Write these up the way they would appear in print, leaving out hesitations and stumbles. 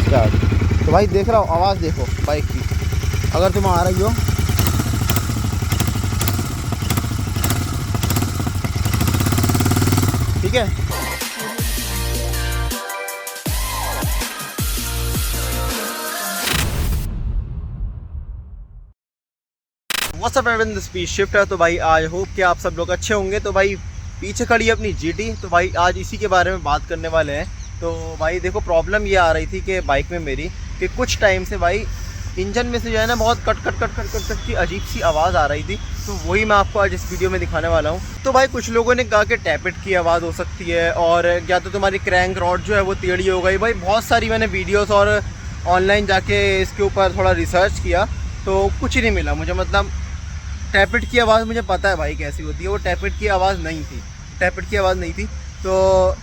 Start. तो भाई देख रहा हो, आवाज़ देखो बाइक की, अगर तुम आ रही हो ठीक है। WhatsApp everyone, this speed shift है। तो भाई आई होप कि आप सब लोग अच्छे होंगे। तो भाई पीछे खड़ी है अपनी जीटी। तो भाई आज इसी के बारे में बात करने वाले हैं। तो भाई देखो, प्रॉब्लम ये आ रही थी कि बाइक में मेरी कि कुछ टाइम से भाई इंजन में से जो है ना बहुत cut cut cut cut cut cut की अजीब सी आवाज़ आ रही थी। तो वही मैं आपको आज इस वीडियो में दिखाने वाला हूँ। तो भाई कुछ लोगों ने कहा कि टैपेट की आवाज़ हो सकती है, और या तो तुम्हारी क्रैंक रॉड जो है वो टेढ़ी हो गई। भाई बहुत सारी मैंने वीडियोस और ऑनलाइन जाके इसके ऊपर थोड़ा रिसर्च किया तो कुछ ही नहीं मिला मुझे। मतलब टैपेट की आवाज़ मुझे पता है भाई कैसी होती है, वो टैपेट की आवाज़ नहीं थी, टैपेट की आवाज़ नहीं थी। तो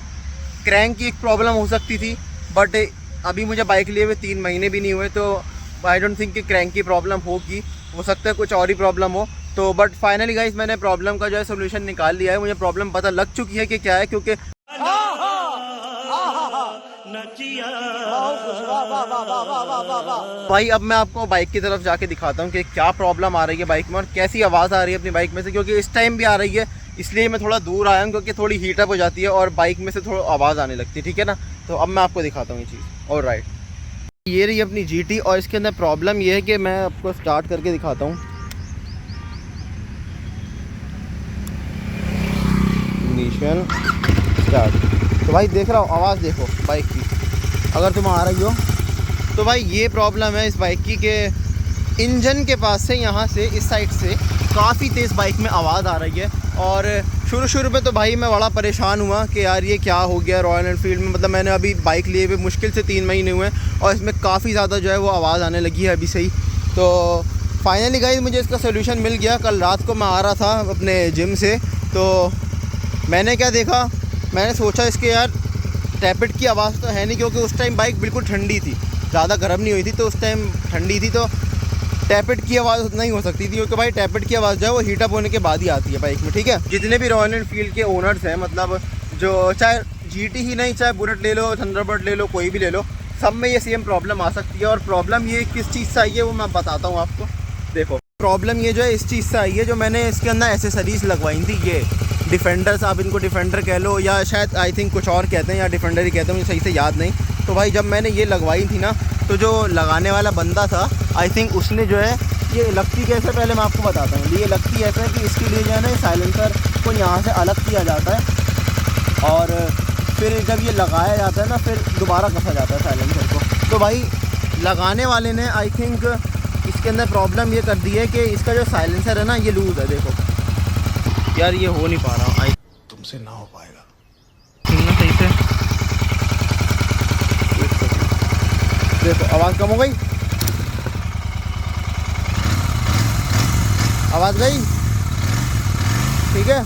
क्रैंक की एक प्रॉब्लम हो सकती थी, बट अभी मुझे बाइक लिए हुए 3 महीने भी नहीं हुए, तो आई डोंट थिंक कि क्रैंक की प्रॉब्लम होगी। हो सकता है कुछ और ही प्रॉब्लम हो। तो बट फाइनली गाइस मैंने प्रॉब्लम का जो है सोल्यूशन निकाल लिया है। मुझे प्रॉब्लम पता लग चुकी है कि क्या है, क्योंकि भाई अब मैं आपको बाइक की तरफ जाके दिखाता हूँ कि क्या प्रॉब्लम आ रही है बाइक में और कैसी आवाज़ आ रही है अपनी बाइक में से। क्योंकि इस टाइम भी आ रही है, इसलिए मैं थोड़ा दूर आया हूँ, क्योंकि थोड़ी हीटअप हो जाती है और बाइक में से थोड़ा आवाज़ आने लगती है, ठीक है ना। तो अब मैं आपको दिखाता हूँ ये चीज़। और राइट, ये रही अपनी जीटी, और इसके अंदर प्रॉब्लम ये है कि मैं आपको स्टार्ट करके दिखाता हूँ। Initial start. तो भाई देख रहा हो, आवाज़ देखो बाइक की, अगर तुम आ रही हो। तो भाई ये प्रॉब्लम है इस बाइक की कि इंजन के पास से, यहाँ से इस साइड से काफ़ी तेज़ बाइक में आवाज़ आ रही है। और शुरू में तो भाई मैं बड़ा परेशान हुआ कि यार ये क्या हो गया रॉयल एनफील्ड में। मतलब मैंने अभी बाइक लिए हुए मुश्किल से 3 महीने हुए हैं और इसमें काफ़ी ज़्यादा जो है वो आवाज़ आने लगी है अभी से ही। तो फाइनली गाइस मुझे इसका सोल्यूशन मिल गया। कल रात को मैं आ रहा था अपने जिम से, तो मैंने क्या देखा, मैंने सोचा इसके यार टैपेट की आवाज़ तो है नहीं, क्योंकि उस टाइम बाइक बिल्कुल ठंडी थी, ज़्यादा गर्म नहीं हुई थी, तो उस टाइम ठंडी थी, तो टैपेट की आवाज़ नहीं हो सकती थी। क्योंकि भाई टैपेट की आवाज़ जो है वो हीटअप होने के बाद ही आती है बाइक में, ठीक है। जितने भी रॉयल एनफील्ड के ओनर्स हैं, मतलब जो चाहे जीटी ही नहीं, चाहे बुलेट ले लो, थंडरबर्ड ले लो, कोई भी ले लो, सब में ये सेम प्रॉब्लम आ सकती है। और प्रॉब्लम ये किस चीज़ से आई है वो मैं बताता हूँ आपको। देखो, प्रॉब्लम ये जो है इस चीज़ से आई है, जो मैंने इसके अंदर एसेसरीज़ लगवाई थी, ये डिफेंडर्स, आप इनको डिफेंडर कह लो या शायद आई थिंक कुछ और कहते हैं, या डिफेंडर ही कहते हैं, मुझे सही से याद नहीं। तो भाई जब मैंने ये लगवाई थी ना, तो जो लगाने वाला बंदा था, आई थिंक उसने जो है, ये लगती कैसे, पहले मैं आपको बताता हूँ। ये लगती ऐसा है कि इसके लिए जो है ना साइलेंसर को यहाँ से अलग किया जाता है, और फिर जब ये लगाया जाता है ना, फिर दोबारा कसा जाता है साइलेंसर को। तो भाई लगाने वाले ने आई थिंक इसके अंदर प्रॉब्लम ये कर दी है कि इसका जो साइलेंसर है ना, ये लूज़ है। देखो यार, ये हो नहीं पा रहा, तुमसे ना हो पाएगा। सुनना सही से, देखो आवाज़ कम हो गई, आवाज़ गई, ठीक है,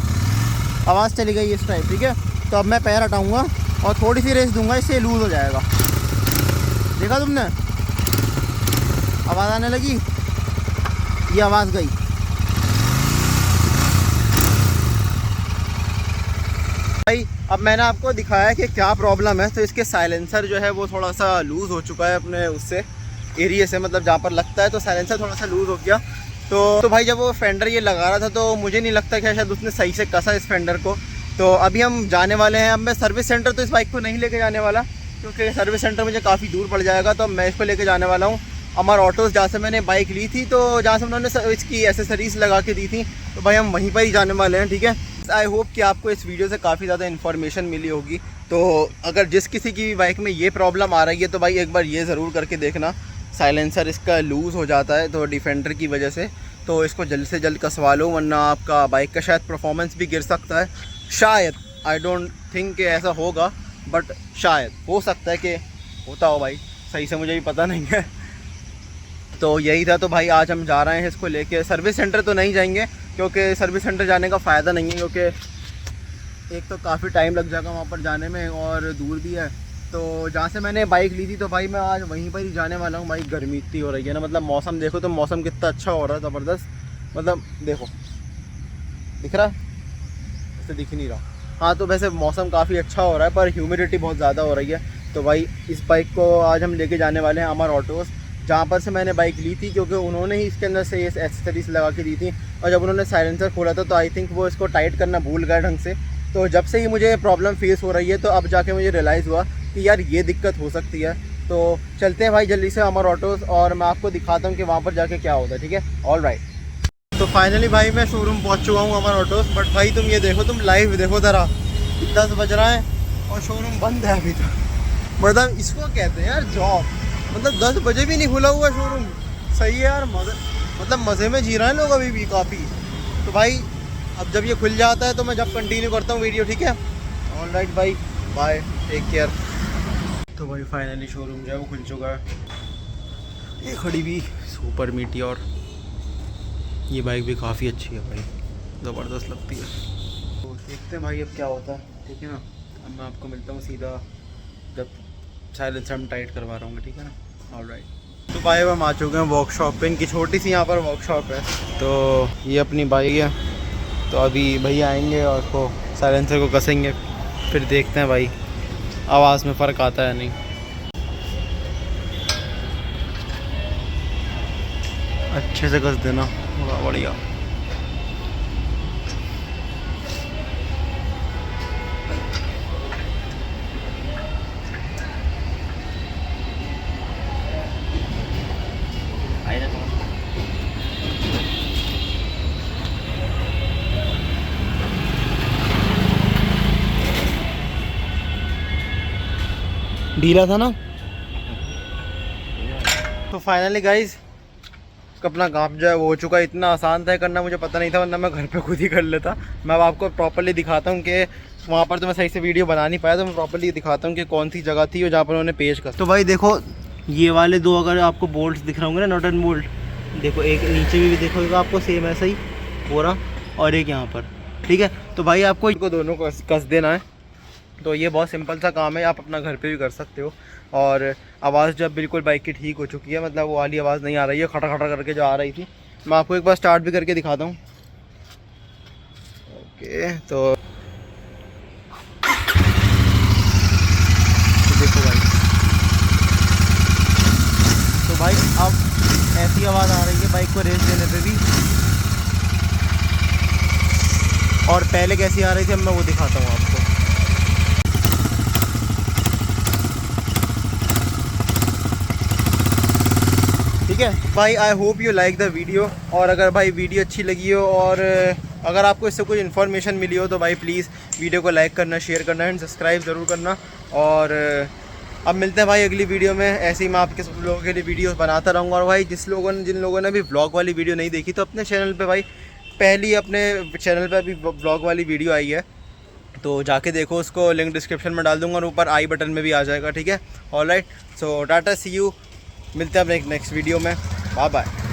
आवाज़ चली गई इस टाइप, ठीक है। तो अब मैं पैर हटाऊंगा और थोड़ी सी रेस दूंगा, इससे लूज़ हो जाएगा। देखा तुमने, आवाज़ आने लगी, ये आवाज़ गई। भाई अब मैंने आपको दिखाया कि क्या प्रॉब्लम है। तो इसके साइलेंसर जो है वो थोड़ा सा लूज़ हो चुका है अपने उससे एरिया से, मतलब जहाँ पर लगता है, तो साइलेंसर थोड़ा सा लूज़ हो गया। तो भाई जब वो फेंडर ये लगा रहा था, तो मुझे नहीं लगता कि शायद उसने सही से कसा इस फेंडर को। तो अभी हम जाने वाले हैं। अब मैं सर्विस सेंटर तो इस बाइक को नहीं लेके जाने वाला, क्योंकि सर्विस सेंटर मुझे काफ़ी दूर पड़ जाएगा। तो मैं इसको लेके जाने वाला हूँ अमर ऑटोज़, जहाँ से मैंने बाइक ली थी, तो जहाँ से उन्होंने इसकी एसेसरीज़ लगा के दी थी। तो भाई हम वहीं पर ही जाने वाले हैं, ठीक है। आई होप कि आपको इस वीडियो से काफ़ी ज़्यादा इन्फॉर्मेशन मिली होगी। तो अगर जिस किसी की भी बाइक में ये प्रॉब्लम आ रही है, तो भाई एक बार ये ज़रूर करके देखना, साइलेंसर इसका लूज़ हो जाता है तो डिफेंडर की वजह से। तो इसको जल्द से जल्द कसवा लो, वरना आपका बाइक का शायद परफॉर्मेंस भी गिर सकता है। शायद, आई डोंट थिंक कि ऐसा होगा, बट शायद हो सकता है कि होता हो भाई, सही से मुझे भी पता नहीं है। तो यही था। तो भाई आज हम जा रहे हैं इसको लेके। सर्विस सेंटर तो नहीं जाएंगे, क्योंकि सर्विस सेंटर जाने का फ़ायदा नहीं है, क्योंकि एक तो काफ़ी टाइम लग जाएगा वहाँ पर जाने में, और दूर भी है। तो जहाँ से मैंने बाइक ली थी, तो भाई मैं आज वहीं पर ही जाने वाला हूँ। भाई गर्मी इतनी हो रही है ना, मतलब मौसम देखो, तो मौसम कितना अच्छा हो रहा है, ज़बरदस्त। मतलब देखो, दिख रहा है, ऐसे दिख ही नहीं रहा। हाँ, तो वैसे मौसम काफ़ी अच्छा हो रहा है, पर ह्यूमिडिटी बहुत ज़्यादा हो रही है। तो भाई इस बाइक को आज हम लेके जाने वाले हैं अमर ऑटोज़, जहाँ पर से मैंने बाइक ली थी, क्योंकि उन्होंने ही इसके अंदर से ये एक्सेसरीज लगा के दी थी। और जब उन्होंने साइलेंसर खोला था तो आई थिंक वो इसको टाइट करना भूल गए ढंग से। तो जब से ही मुझे प्रॉब्लम फेस हो रही है, तो अब जाके मुझे रियलाइज़ हुआ कि यार ये दिक्कत हो सकती है। तो चलते हैं भाई जल्दी से अमर ऑटोज़, और मैं आपको दिखाता हूँ कि वहाँ पर जाके क्या होता है, ठीक है। ऑल राइट, तो फाइनली भाई मैं शोरूम पहुँच चुका हूँ अमर ऑटोज़। बट भाई तुम ये देखो, तुम लाइव देखो ज़रा, 10 बज रहा है और शोरूम बंद है अभी तक। मतलब इसको कहते हैं यार जॉब, मतलब 10 बजे भी नहीं खुला हुआ शोरूम। सही है यार, मतलब मज़े में जी रहे हैं लोग अभी भी काफ़ी। तो भाई अब जब ये खुल जाता है तो मैं जब कंटिन्यू करता हूँ वीडियो, ठीक है। ऑल राइट भाई, बाय, टेक केयर। तो भाई फाइनली शोरूम जो है वो खुल चुका है। ये खड़ी भी सुपर मीटियोर, ये बाइक भी काफ़ी अच्छी है भाई, ज़बरदस्त लगती है। तो देखते हैं भाई अब क्या होता है, ठीक है ना। अब मैं आपको मिलता हूँ सीधा जब साइलेंसर हम टाइट करवा रहा हूँ, ठीक है ना। ऑल राइट, तो भाई हम आ चुके हैं वर्कशॉप पे। इनकी छोटी सी यहाँ पर वर्कशॉप है। तो ये अपनी बाइक है, तो अभी भैया आएंगे और उसको साइलेंसर को कसेंगे, फिर देखते हैं भाई आवाज़ में फ़र्क आता है नहीं। अच्छे से कस देना, बड़ा बढ़िया। ढीला था ना। तो फाइनली गाइज अपना काम जो है वो हो चुका है। इतना आसान था करना, मुझे पता नहीं था, वरना मैं घर पे खुद ही कर लेता। मैं अब आपको प्रॉपर्ली दिखाता हूँ कि वहाँ पर तो मैं सही से वीडियो बना नहीं पाया, तो मैं प्रॉपर्ली दिखाता हूँ कि कौन सी जगह थी और जहाँ पर उन्होंने पेश कर। तो भाई देखो, ये वाले दो अगर आपको बोल्ट दिख रहे होंगे ना, नॉट एंड बोल्ट, देखो एक नीचे भी देखोगे आपको सेम ऐसा ही हो रहा, और एक यहाँ पर, ठीक है। तो भाई आपको इनको दोनों को कस देना है। तो ये बहुत सिंपल सा काम है, आप अपना घर पे भी कर सकते हो। और आवाज़ जब बिल्कुल बाइक की ठीक हो चुकी है, मतलब वो वाली आवाज़ नहीं आ रही है खटा खटा करके जो आ रही थी, मैं आपको एक बार स्टार्ट भी करके दिखाता हूँ। ओके, तो देखो भाई, तो भाई अब ऐसी आवाज़ आ रही है बाइक को रेस देने पे भी, और पहले कैसी आ रही थी अब मैं वो दिखाता हूँ आपको। ठीक है भाई, I hope you like the video. और अगर भाई वीडियो अच्छी लगी हो और अगर आपको इससे कुछ इन्फॉर्मेशन मिली हो, तो भाई प्लीज़ वीडियो को लाइक करना, शेयर करना एंड सब्सक्राइब ज़रूर करना। और अब मिलते हैं भाई अगली वीडियो में। ऐसे ही मैं आपके सब लोगों के लिए वीडियोस बनाता रहूँगा। और भाई जिन लोगों ने भी व्लॉग वाली वीडियो नहीं देखी, तो अपने चैनल पे भाई पहली अपने चैनल पे अभी व्लॉग वाली वीडियो आई है, तो जाके देखो उसको, लिंक डिस्क्रिप्शन में डाल दूँगा और ऊपर आई बटन में भी आ जाएगा, ठीक है। Alright, so tata, see you, मिलते हैं अपने नेक्स्ट वीडियो में, बाय बाय।